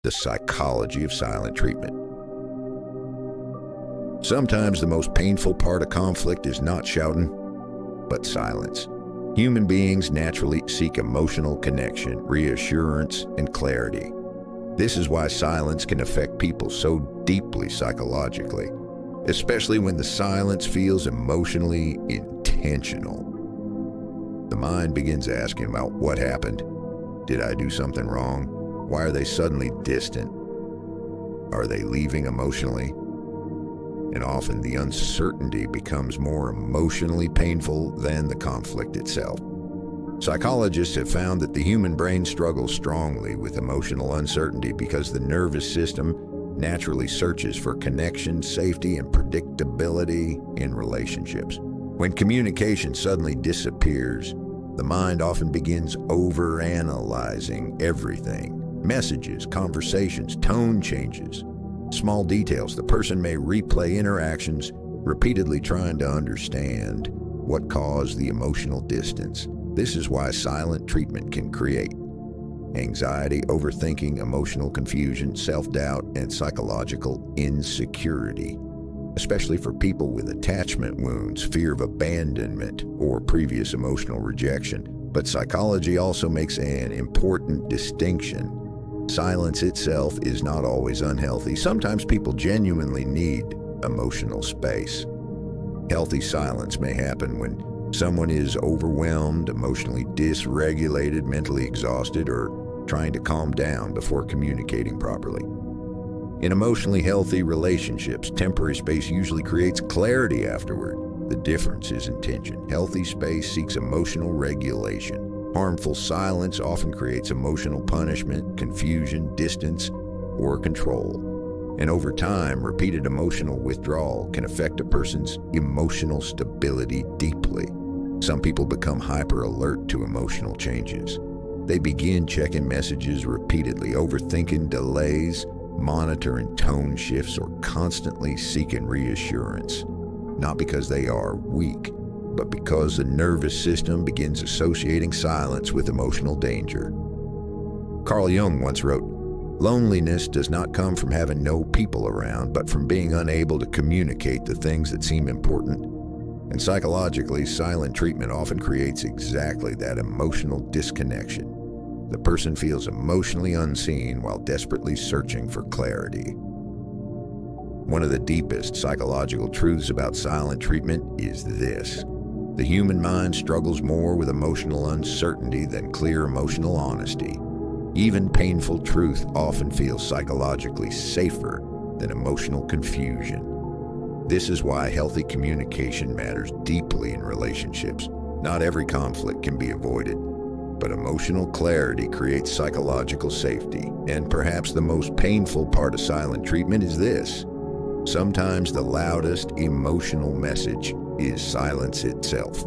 The psychology of silent treatment. Sometimes the most painful part of conflict is not shouting, but silence. Human beings naturally seek emotional connection, reassurance, and clarity. This is why silence can affect people so deeply psychologically, especially when the silence feels emotionally intentional. The mind begins asking about what happened. Did I do something wrong? Why are they suddenly distant? Are they leaving emotionally? And often the uncertainty becomes more emotionally painful than the conflict itself. Psychologists have found that the human brain struggles strongly with emotional uncertainty because the nervous system naturally searches for connection, safety, and predictability in relationships. When communication suddenly disappears, the mind often begins overanalyzing everything. Messages, conversations, tone changes, small details. The person may replay interactions, repeatedly trying to understand what caused the emotional distance. This is why silent treatment can create anxiety, overthinking, emotional confusion, self-doubt, and psychological insecurity, especially for people with attachment wounds, fear of abandonment, or previous emotional rejection. But psychology also makes an important distinction. Silence itself is not always unhealthy. Sometimes people genuinely need emotional space. Healthy silence may happen when someone is overwhelmed, emotionally dysregulated, mentally exhausted, or trying to calm down before communicating properly. In emotionally healthy relationships, temporary space usually creates clarity afterward. The difference is intention. Healthy space seeks emotional regulation. Harmful silence often creates emotional punishment, confusion, distance, or control. And over time, repeated emotional withdrawal can affect a person's emotional stability deeply. Some people become hyper-alert to emotional changes. They begin checking messages repeatedly, overthinking delays, monitoring tone shifts, or constantly seeking reassurance. Not because they are weak, but because the nervous system begins associating silence with emotional danger. Carl Jung once wrote, "Loneliness does not come from having no people around, but from being unable to communicate the things that seem important." And psychologically, silent treatment often creates exactly that emotional disconnection. The person feels emotionally unseen while desperately searching for clarity. One of the deepest psychological truths about silent treatment is this: the human mind struggles more with emotional uncertainty than clear emotional honesty. Even painful truth often feels psychologically safer than emotional confusion. This is why healthy communication matters deeply in relationships. Not every conflict can be avoided, but emotional clarity creates psychological safety. And perhaps the most painful part of silent treatment is this: sometimes the loudest emotional message is silence itself.